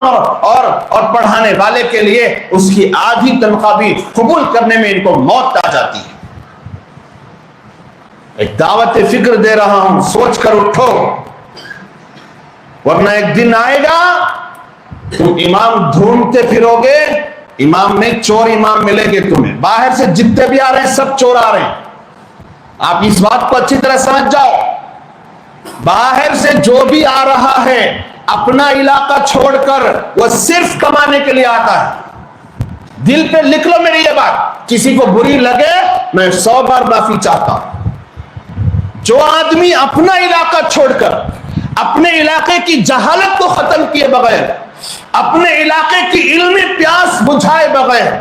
اور پڑھانے والے کے لیے اس کی آدھی تنخواہ بھی قبول کرنے میں ان کو موت آ جاتی ہے۔ ایک دعوت فکر دے رہا ہوں، سوچ کر اٹھو، ورنہ ایک دن آئے گا تم امام ڈھونڈتے پھرو گے، امام میں چور امام ملیں گے تمہیں، باہر سے جتنے بھی آ رہے ہیں سب چور آ رہے ہیں۔ آپ اس بات کو اچھی طرح سمجھ جاؤ، باہر سے جو بھی آ رہا ہے اپنا علاقہ چھوڑ کر وہ صرف کمانے کے لیے آتا ہے۔ دل پہ لکھ لو میری یہ بات، کسی کو بری لگے میں 100 بار معافی چاہتا ہوں۔ جو آدمی اپنا علاقہ چھوڑ کر اپنے علاقے کی جہالت کو ختم کیے بغیر، اپنے علاقے کی علمی پیاس بجھائے بغیر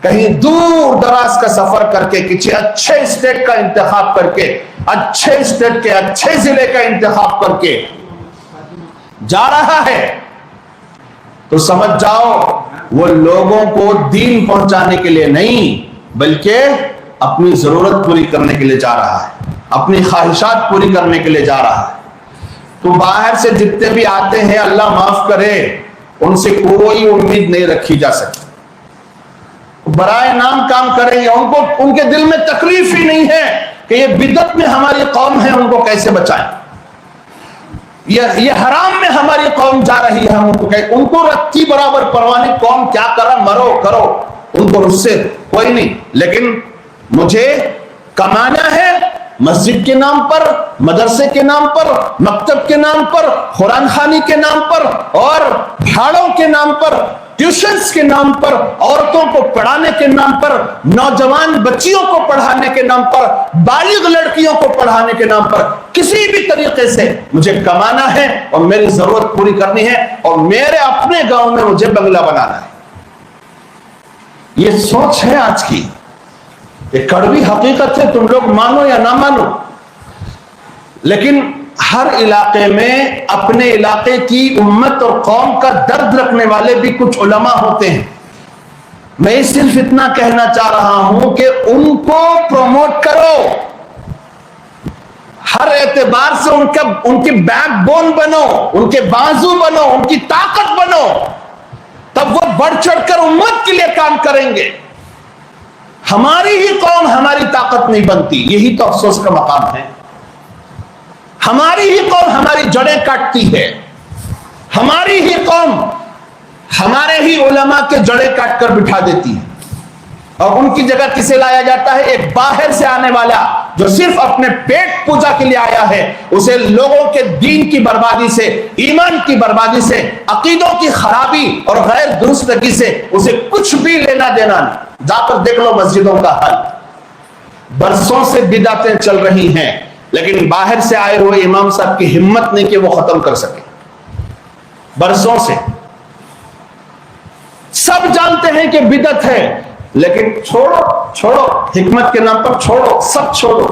کہیں دور دراز کا سفر کر کے کسی اچھے اسٹیٹ کا انتخاب کر کے، اچھے اسٹیٹ کے اچھے ضلع کا انتخاب کر کے جا رہا ہے تو سمجھ جاؤ وہ لوگوں کو دین پہنچانے کے لیے نہیں بلکہ اپنی ضرورت پوری کرنے کے لیے جا رہا ہے، اپنی خواہشات پوری کرنے کے لیے جا رہا ہے۔ تو باہر سے جتنے بھی آتے ہیں اللہ معاف کرے، ان سے کوئی امید نہیں رکھی جا سکتی، برائے نام کام کریں گے، ان کے دل میں تکلیف ہی نہیں ہے کہ یہ بدعت میں ہماری قوم ہے، ان کو کیسے بچائیں، یہ حرام میں ہماری قوم جا رہی ہے، ان کو رتی برابر پرواہ نہیں، قوم کیا کرا مرو کرو، ان کو اس سے کوئی نہیں، لیکن مجھے کمانا ہے مسجد کے نام پر، مدرسے کے نام پر، مکتب کے نام پر، قرآن خوانی کے نام پر اور بھاڑوں کے نام پر، ٹیوشنز کے نام پر، عورتوں کو پڑھانے کے نام پر، نوجوان بچیوں کو پڑھانے کے نام پر، بالغ لڑکیوں کو پڑھانے کے نام پر کسی بھی طریقے سے مجھے کمانا ہے اور میری ضرورت پوری کرنی ہے اور میرے اپنے گاؤں میں مجھے بنگلہ بنانا ہے۔ یہ سوچ ہے آج کی، یہ کڑوی حقیقت ہے، تم لوگ مانو یا نہ مانو، لیکن ہر علاقے میں اپنے علاقے کی امت اور قوم کا درد رکھنے والے بھی کچھ علماء ہوتے ہیں۔ میں صرف اتنا کہنا چاہ رہا ہوں کہ ان کو پروموٹ کرو، ہر اعتبار سے ان کی بیک بون بنو، ان کے بازو بنو، ان کی طاقت بنو، تب وہ بڑھ چڑھ کر امت کے لیے کام کریں گے۔ ہماری ہی قوم ہماری طاقت نہیں بنتی، یہی تو افسوس کا مقام ہے۔ ہماری ہی قوم ہماری جڑیں کاٹتی ہے، ہماری ہی قوم ہمارے ہی علماء کے جڑیں کاٹ کر بٹھا دیتی ہے، اور ان کی جگہ کسے لایا جاتا ہے؟ ایک باہر سے آنے والا جو صرف اپنے پیٹ پوجا کے لیے آیا ہے، اسے لوگوں کے دین کی بربادی سے، ایمان کی بربادی سے، عقیدوں کی خرابی اور غیر درستگی سے اسے کچھ بھی لینا دینا نہیں۔ جا کر دیکھ لو مسجدوں کا حال، برسوں سے بدعتیں چل رہی ہیں، لیکن باہر سے آئے ہوئے امام صاحب کی ہمت نہیں کہ وہ ختم کر سکے۔ برسوں سے سب جانتے ہیں کہ بدعت ہے، لیکن چھوڑو حکمت کے نام پر چھوڑو، سب چھوڑو۔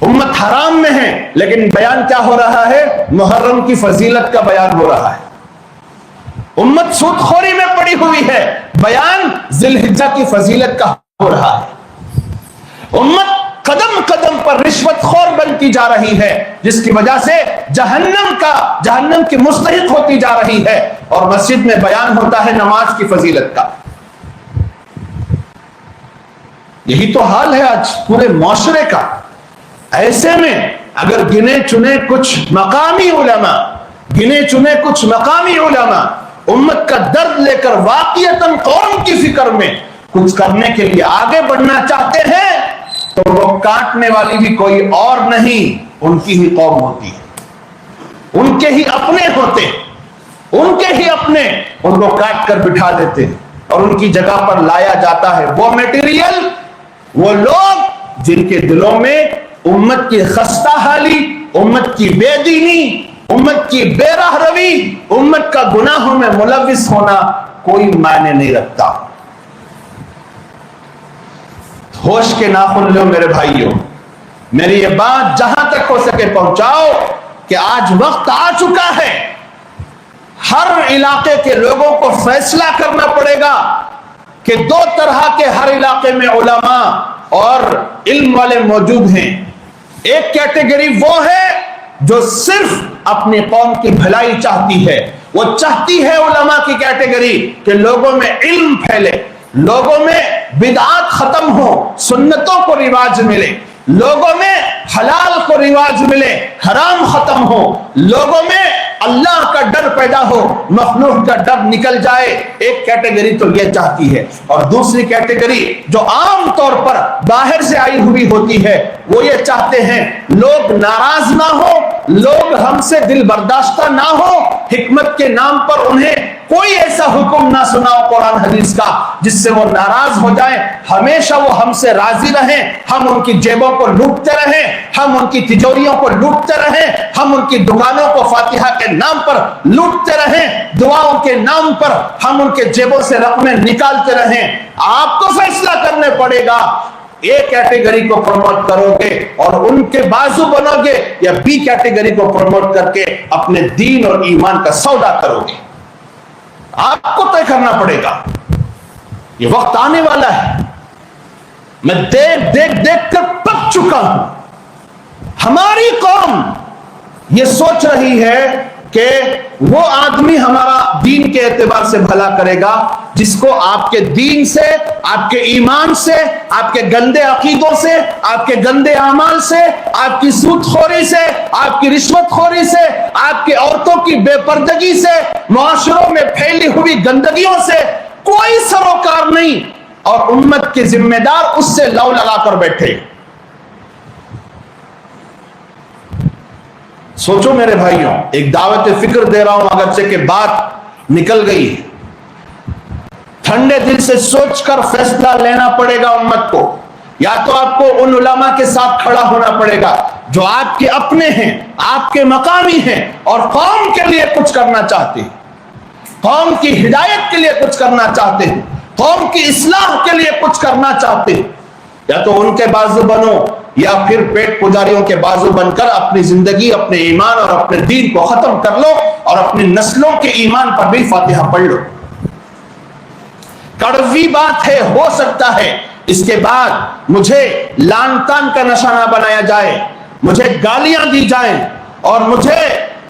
امت حرام میں ہے، لیکن بیان کیا ہو رہا ہے؟ محرم کی فضیلت کا بیان ہو رہا ہے۔ امت سود خوری میں پڑی ہوئی ہے، بیان ذی الحجہ کی فضیلت کا ہو رہا ہے۔ امت قدم قدم پر رشوت خور بنتی جا رہی ہے، جس کی وجہ سے جہنم کی مستحق ہوتی جا رہی ہے، اور مسجد میں بیان ہوتا ہے نماز کی فضیلت کا۔ یہی تو حال ہے آج پورے معاشرے کا۔ ایسے میں اگر گنے چنے کچھ مقامی علماء امت کا درد لے کر واقعتاً قوم کی فکر میں کچھ کرنے کے لیے آگے بڑھنا چاہتے ہیں، تو وہ کاٹنے والی بھی کوئی اور نہیں، ان کی ہی قوم ہوتی ہے، ان کے ہی اپنے ہوتے، ان کے ہی اپنے ان کو کاٹ کر بٹھا دیتے ہیں، اور ان کی جگہ پر لایا جاتا ہے وہ میٹیریل، وہ لوگ جن کے دلوں میں امت کی خستہ حالی، امت کی بے دینی، امت کی بے راہ روی، امت کا گناہوں میں ملوث ہونا کوئی معنی نہیں رکھتا۔ ہوش کے ناخن لو میرے بھائیوں، میری یہ بات جہاں تک ہو سکے پہنچاؤ کہ آج وقت آ چکا ہے، ہر علاقے کے لوگوں کو فیصلہ کرنا پڑے گا کہ دو طرح کے ہر علاقے میں علماء اور علم والے موجود ہیں۔ ایک کیٹیگری وہ ہے جو صرف اپنی قوم کی بھلائی چاہتی ہے، وہ چاہتی ہے علماء کی کیٹیگری کہ لوگوں میں علم پھیلے، لوگوں میں بدعات ختم ہو، سنتوں کو رواج ملے، لوگوں میں حلال کو رواج ملے، حرام ختم ہو، لوگوں میں اللہ کا ڈر پیدا ہو، مخلوق کا ڈر نکل جائے۔ ایک کیٹیگری تو یہ چاہتی ہے، اور دوسری کیٹیگری جو عام طور پر باہر سے آئی ہوئی ہوتی ہے وہ یہ چاہتے ہیں لوگ ناراض نہ ہو، لوگ ہم سے دل برداشتہ نہ ہو، حکمت کے نام پر انہیں کوئی ایسا حکم نہ سناؤ قرآن حدیث کا جس سے وہ ناراض ہو جائیں، ہمیشہ وہ ہم سے راضی رہیں، ہم ان کی جیبوں کو لوٹتے رہیں، ہم ان کی تجوریوں کو لوٹتے رہیں، ہم ان کی دکانوں کو فاتحہ کے نام پر لوٹتے رہیں، دعاؤں کے نام پر ہم ان کے جیبوں سے رقمیں نکالتے رہیں۔ آپ کو فیصلہ کرنے پڑے گا، ایک کیٹیگری کو پروموٹ کرو گے اور ان کے بازو بنو گے، یا بی کیٹیگری کو پروموٹ کر کے اپنے دین اور ایمان کا سودا کرو گے۔ آپ کو طے کرنا پڑے گا، یہ وقت آنے والا ہے۔ میں دیکھ کر پک چکا ہوں، ہماری قوم یہ سوچ رہی ہے کہ وہ آدمی ہمارا دین کے اعتبار سے بھلا کرے گا جس کو آپ کے دین سے، آپ کے ایمان سے، آپ کے گندے عقیدوں سے، آپ کے گندے اعمال سے، آپ کی سود خوری سے، آپ کی رشوت خوری سے، آپ کی عورتوں کی بے پردگی سے، معاشروں میں پھیلی ہوئی گندگیوں سے کوئی سروکار نہیں، اور امت کے ذمہ دار اس سے لو لگا کر بیٹھے۔ سوچو میرے بھائیوں، ایک دعوت فکر دے رہا ہوں، اگرچہ کہ بات نکل گئی ہے، ٹھنڈے دل سے سوچ کر فیصلہ لینا پڑے گا امت کو۔ یا تو آپ کو ان علماء کے ساتھ کھڑا ہونا پڑے گا جو آپ کے اپنے ہیں، آپ کے مقامی ہیں، اور قوم کے لیے کچھ کرنا چاہتے ہیں، قوم کی ہدایت کے لیے کچھ کرنا چاہتے ہیں، قوم کی اصلاح کے لیے کچھ کرنا چاہتے ہیں۔ یا تو ان کے بازو بنو، یا پھر پیٹ پجاریوں کے بازو بن کر اپنی زندگی، اپنے ایمان اور اپنے دین کو ختم کر لو، اور اپنی نسلوں کے ایمان پر بھی فاتحہ پڑھ لو۔ کڑوی بات ہے، ہو سکتا ہے اس کے بعد مجھے لان تان کا نشانہ بنایا جائے، مجھے گالیاں دی جائیں، اور مجھے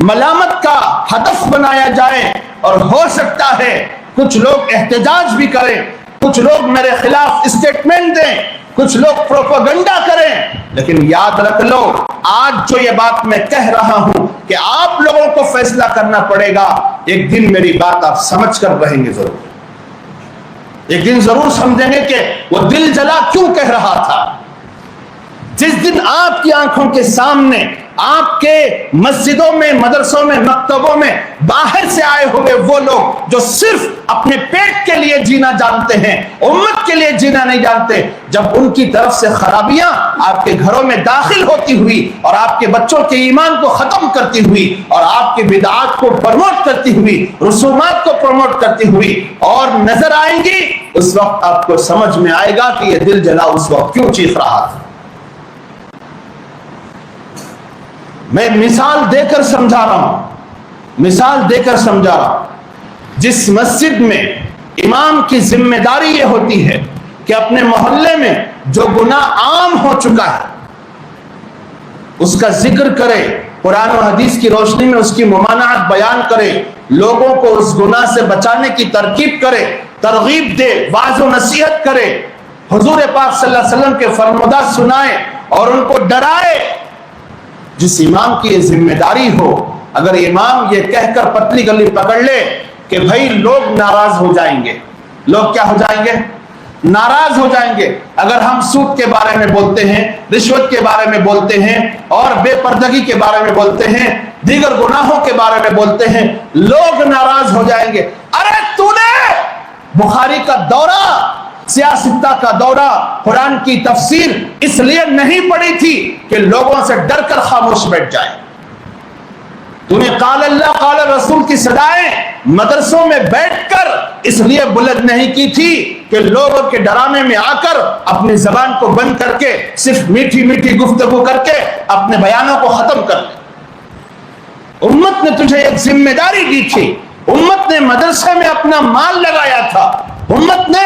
ملامت کا ہدف بنایا جائے، اور ہو سکتا ہے کچھ لوگ احتجاج بھی کریں، کچھ لوگ میرے خلاف اسٹیٹمنٹ دیں، کچھ لوگ پروپیگنڈا کریں، لیکن یاد رکھ لو آج جو یہ بات میں کہہ رہا ہوں کہ آپ لوگوں کو فیصلہ کرنا پڑے گا، ایک دن میری بات آپ سمجھ کر رہیں گے، ضرور ایک دن ضرور سمجھیں گے کہ وہ دل جلا کیوں کہہ رہا تھا۔ جس دن آپ کی آنکھوں کے سامنے، آپ کے مسجدوں میں، مدرسوں میں، مکتبوں میں باہر سے آئے ہوئے وہ لوگ جو صرف اپنے پیٹ کے لیے جینا جانتے ہیں، امت کے لیے جینا نہیں جانتے، جب ان کی طرف سے خرابیاں آپ کے گھروں میں داخل ہوتی ہوئی اور آپ کے بچوں کے ایمان کو ختم کرتی ہوئی اور آپ کی بدعات کو پروموٹ کرتی ہوئی، رسومات کو پروموٹ کرتی ہوئی اور نظر آئیں گی، اس وقت آپ کو سمجھ میں آئے گا کہ یہ دل جلا اس وقت کیوں چیخ رہا تھا۔ میں مثال دے کر سمجھا رہا ہوں، مثال دے کر سمجھا رہا ہوں۔ جس مسجد میں امام کی ذمہ داری یہ ہوتی ہے کہ اپنے محلے میں جو گناہ عام ہو چکا ہے اس کا ذکر کرے، قرآن و حدیث کی روشنی میں اس کی ممانعت بیان کرے، لوگوں کو اس گناہ سے بچانے کی ترغیب کرے، ترغیب دے، واعظ و نصیحت کرے، حضور پاک صلی اللہ علیہ وسلم کے فرمودات سنائے اور ان کو ڈرائے۔ جس امام کی یہ ذمہ داری ہو، اگر امام یہ کہہ کر پتلی گلی پکڑ لے کہ بھائی لوگ ناراض ہو جائیں گے، لوگ کیا ہو جائیں گے؟ ناراض ہو جائیں گے۔ اگر ہم سود کے بارے میں بولتے ہیں، رشوت کے بارے میں بولتے ہیں، اور بے پردگی کے بارے میں بولتے ہیں، دیگر گناہوں کے بارے میں بولتے ہیں، لوگ ناراض ہو جائیں گے۔ ارے تو نے بخاری کا دورہ، سیاستہ کا دورہ، قرآن کی تفسیر اس لیے نہیں پڑھی تھی کہ لوگوں سے ڈر کر خاموش بیٹھ جائے۔ تو نے قال اللہ قال رسول کی صدائیں مدرسوں میں بیٹھ کر اس لیے بلند نہیں کی تھی کہ لوگوں کے ڈرانے میں آ کر اپنی زبان کو بند کر کے صرف میٹھی میٹھی گفتگو کر کے اپنے بیانوں کو ختم کر لے۔ امت نے تجھے ایک ذمہ داری دی تھی، امت نے مدرسے میں اپنا مال لگایا تھا، امت نے